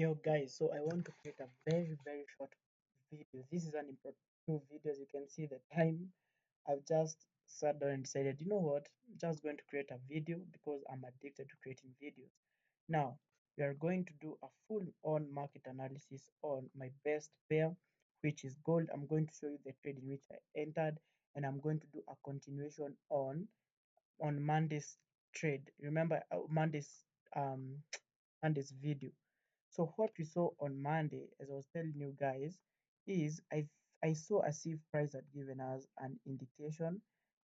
Yo guys, so I want to create a very short video. This is an impromptu video. As you can see the time, I've just sat down and decided, you know what, I'm just going to create a video because I'm addicted to creating videos. Now, we are going to do a full-on market analysis on my best pair, which is gold. I'm going to show you the trade in which I entered, and I'm going to do a continuation on Monday's trade. Remember um Monday's video. So what we saw on Monday, as I was telling you guys, is I saw as if price had given us an indication,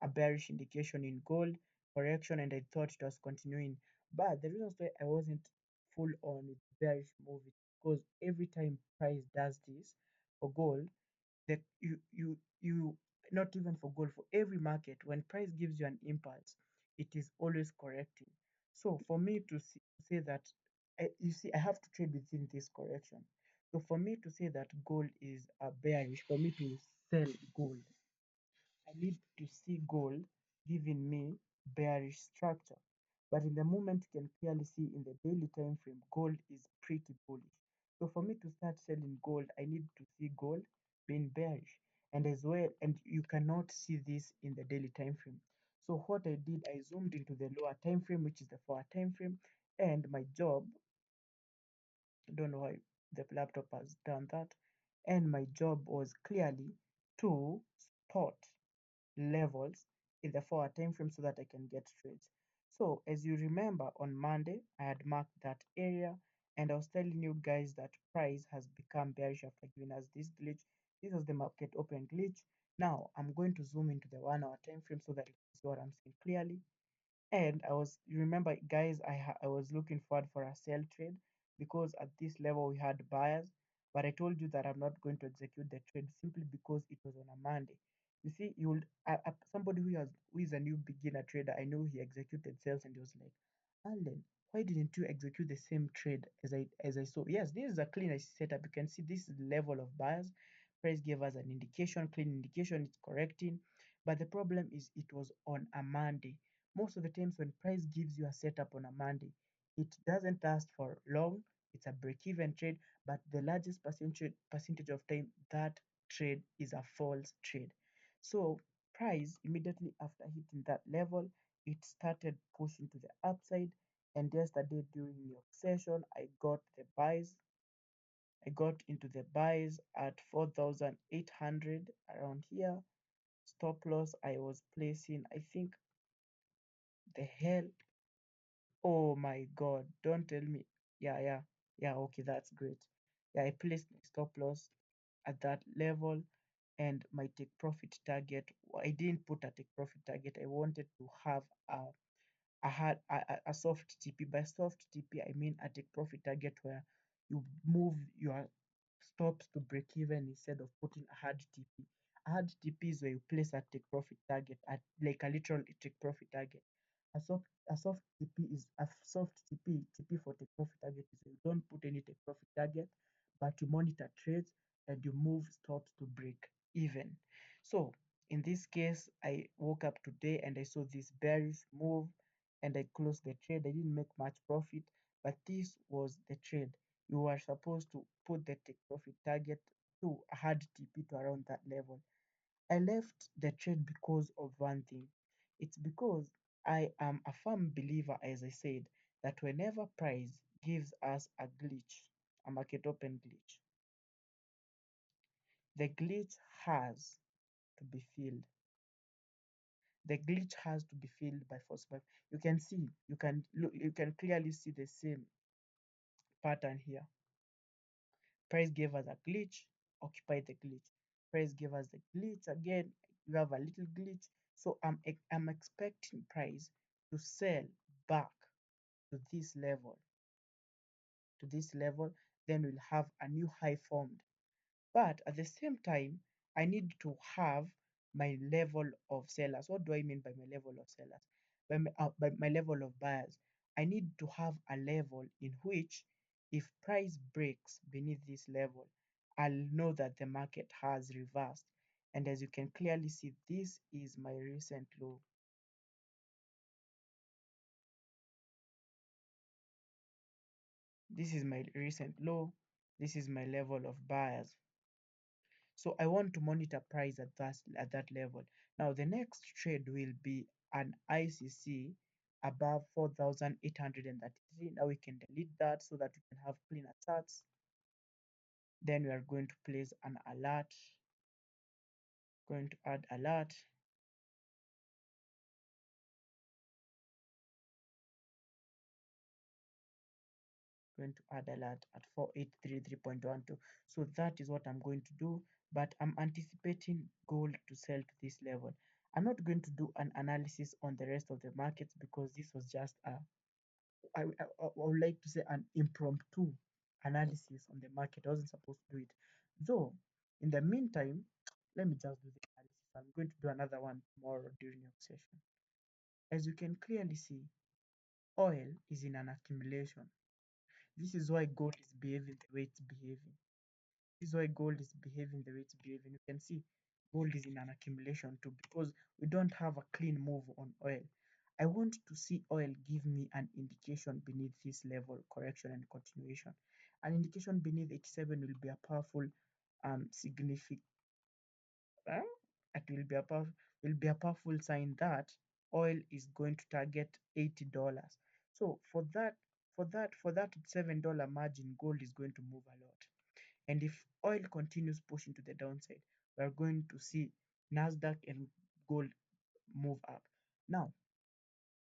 a bearish indication in gold correction, and I thought it was continuing. But the reason why I wasn't full on with bearish move is because every time price does this for gold, that you not even for gold, for every market, when price gives you an impulse, it is always correcting. So for me to say that you see, I have to trade within this correction. So for me to say that gold is bearish, for me to sell gold, I need to see gold giving me bearish structure. But in the moment, you can clearly see in the daily time frame, gold is pretty bullish. So for me to start selling gold, I need to see gold being bearish. And as well, and you cannot see this in the daily time frame. So what I did, I zoomed into the lower time frame, which is the 4-hour time frame, and my job, I don't know why the laptop has done that, and my job was clearly to spot levels in the 4-hour time frame so that I can get trades. So as you remember, on Monday I had marked that area, and I was telling you guys that price has become bearish after giving us this glitch. This was the market open glitch. Now I'm going to zoom into the 1-hour time frame so that you can see what I'm seeing clearly. And you remember, guys, I was looking forward for a sell trade because at this level we had buyers, but I told you that I'm not going to execute the trade simply because it was on a Monday. You see, somebody who is a new beginner trader, I know he executed sales and he was like, Alan, why didn't you execute the same trade as I saw? Yes, this is a clean setup. You can see this is the level of buyers. Price gave us an indication, clean indication, it's correcting. But the problem is it was on a Monday. Most of the times when price gives you a setup on a Monday, it doesn't last for long. It's a break-even trade, but the largest percentage of time that trade is a false trade. So price immediately after hitting that level, it started pushing to the upside. And yesterday during your session, I got into the buys at 4,800 around here. Stop loss I was placing, I think, the hell. Oh my God, don't tell me. Yeah, okay, that's great. Yeah, I placed my stop loss at that level, and my take profit target. I didn't put a take profit target. I wanted to have a soft TP. By soft TP, I mean a take profit target where you move your stops to break even instead of putting a hard TP. A hard TP is where you place a take profit target at like a literal take profit target. A soft TP is a soft TP for take profit target is you don't put any take profit target, but you monitor trades and you move stops to break even. So in this case, I woke up today and I saw this bearish move and I closed the trade. I didn't make much profit, but this was the trade. You are supposed to put the take profit target to a hard TP to around that level. I left the trade because of one thing. It's because I am a firm believer, as I said, that whenever price gives us a glitch, a market open glitch, the glitch has to be filled. The glitch has to be filled by force. But you can see, you can clearly see the same pattern here. Price gave us a glitch, occupy the glitch. Price gave us the glitch again, we have a little glitch. So I'm expecting price to sell back to this level, then we'll have a new high formed. But at the same time, I need to have my level of sellers. What do I mean by my level of sellers? By my level of buyers. I need to have a level in which if price breaks beneath this level, I'll know that the market has reversed. And as you can clearly see, this is my recent low. This is my recent low. This is my level of buyers. So I want to monitor price at that level. Now the next trade will be an ICC above 4,833. Now we can delete that so that we can have cleaner charts. Then we are going to place an alert, going to add alert. Going to add alert at 4833.12. So that is what I'm going to do, but I'm anticipating gold to sell to this level. I'm not going to do an analysis on the rest of the markets because this was just I would like to say an impromptu analysis on the market. I wasn't supposed to do it. Though, in the meantime, let me just do the analysis. I'm going to do another one tomorrow during your session. As you can clearly see, oil is in an accumulation. This is why gold is behaving the way it's behaving. This is why gold is behaving the way it's behaving. You can see gold is in an accumulation too because we don't have a clean move on oil. I want to see oil give me an indication beneath this level, correction and continuation. An indication beneath 87 will be a powerful significant it will be a powerful sign that oil is going to target $80. So for that $7 margin, gold is going to move a lot. And if oil continues pushing to the downside, we are going to see Nasdaq and gold move up. Now,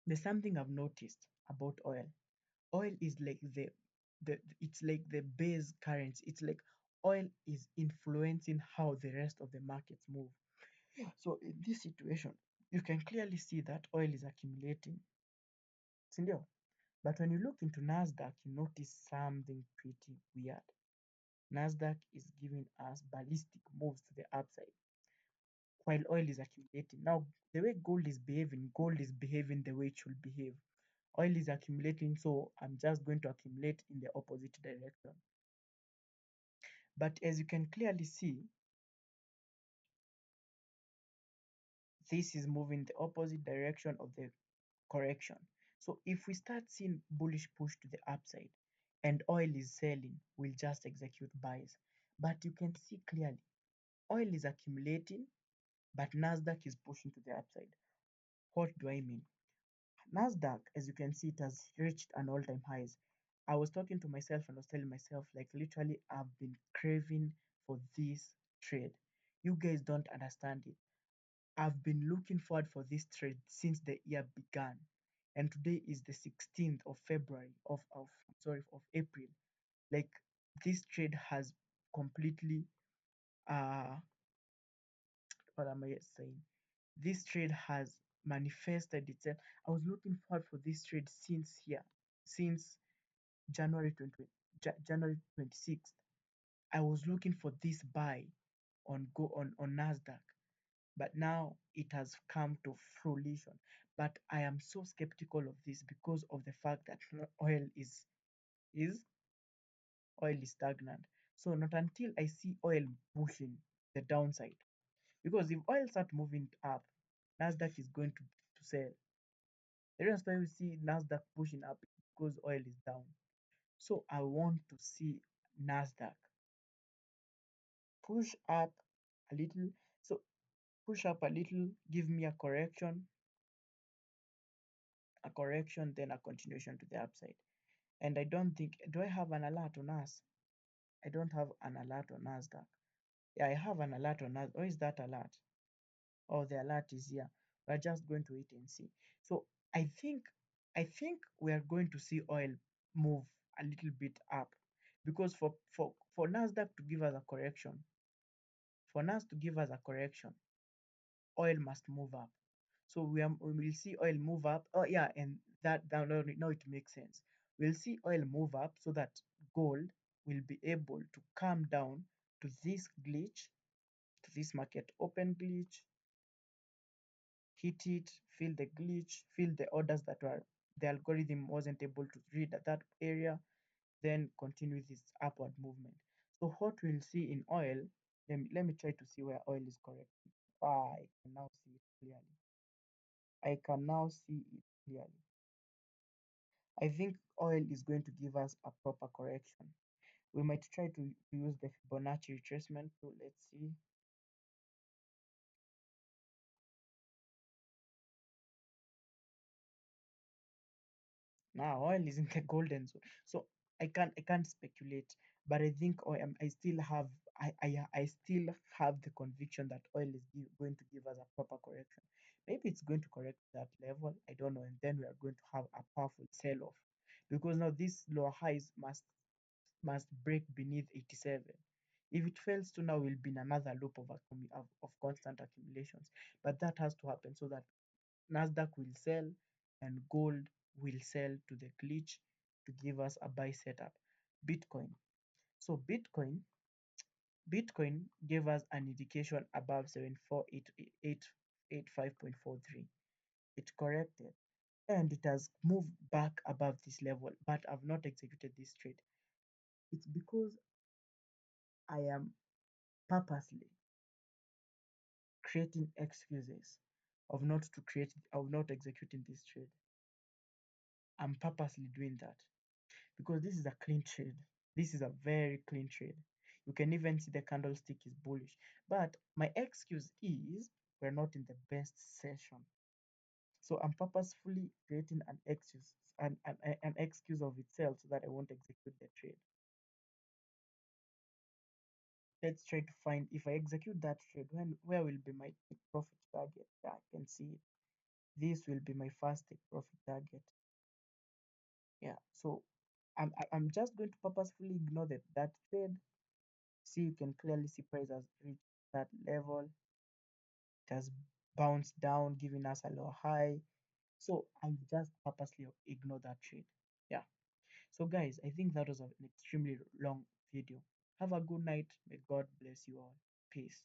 there's something I've noticed about oil. Oil is like the it's like the base currency. It's like oil is influencing how the rest of the markets move. So in this situation, you can clearly see that oil is accumulating. Sindio? But when you look into Nasdaq, you notice something pretty weird. Nasdaq is giving us ballistic moves to the upside while oil is accumulating. Now, the way gold is behaving the way it should behave. Oil is accumulating, so I'm just going to accumulate in the opposite direction. But as you can clearly see, this is moving the opposite direction of the correction. So if we start seeing bullish push to the upside and oil is selling, we'll just execute buys. But you can see clearly, oil is accumulating, but Nasdaq is pushing to the upside. What do I mean? Nasdaq, as you can see, it has reached an all-time highs. I was talking to myself and I was telling myself, like literally, I've been craving for this trade. You guys don't understand it. I've been looking forward for this trade since the year began. And today is the 16th of February of April. Like this trade has completely uh what am I saying? This trade has manifested itself. I was looking forward for this trade since January 20, January 26th. I was looking for this buy on Nasdaq, but now it has come to fruition. But I am so skeptical of this because of the fact that is oil is stagnant. So not until I see oil pushing the downside. Because if oil start moving up, Nasdaq is going to sell. The reason why we see Nasdaq pushing up is because oil is down. So I want to see Nasdaq push up a little. So push up a little, give me a correction, then a continuation to the upside. And I don't think, do I have an alert on us? I don't have an alert on Nasdaq. Yeah, I have an alert on Nasdaq. Where is that alert? Oh, the alert is here. We're just going to wait and see. So I think we are going to see oil move a little bit up because for Nasdaq to give us a correction, for Nas to give us a correction, oil must move up. So we will see oil move up. Oh yeah, and that now it makes sense. We'll see oil move up so that gold will be able to come down to this glitch, to this market open glitch, hit it, fill the glitch, fill the orders that were the algorithm wasn't able to read at that area, then continue this upward movement. So what we'll see in oil, let me try to see where oil is correct. I can now see it clearly. I can now see it clearly. I think oil is going to give us a proper correction. We might try to use the Fibonacci retracement tool. Let's see. Now oil is in the golden zone. So I can't speculate, but I think I still have the conviction that oil is going to give us a proper correction. Maybe it's going to correct that level. I don't know, and then we are going to have a powerful sell off because now these lower highs must break beneath 87. If it fails to, now we'll be in another loop of constant accumulations. But that has to happen so that Nasdaq will sell and gold will sell to the glitch to give us a buy setup. Bitcoin. So Bitcoin gave us an indication above 748885.43. It corrected and it has moved back above this level, but I've not executed this trade. It's because I am purposely creating excuses of not executing this trade. I'm purposely doing that because this is a clean trade. This is a very clean trade. You can even see the candlestick is bullish. But my excuse is we're not in the best session. So I'm purposefully creating an excuse of itself so that I won't execute the trade. Let's try to find if I execute that trade, where will be my take profit target? Yeah, I can see it. This will be my first take profit target. Yeah, so I'm just going to purposefully ignore that trade. See, you can clearly see price has reached that level. It has bounced down, giving us a low high. So I just purposely ignore that trade. Yeah. So guys, I think that was an extremely long video. Have a good night. May God bless you all. Peace.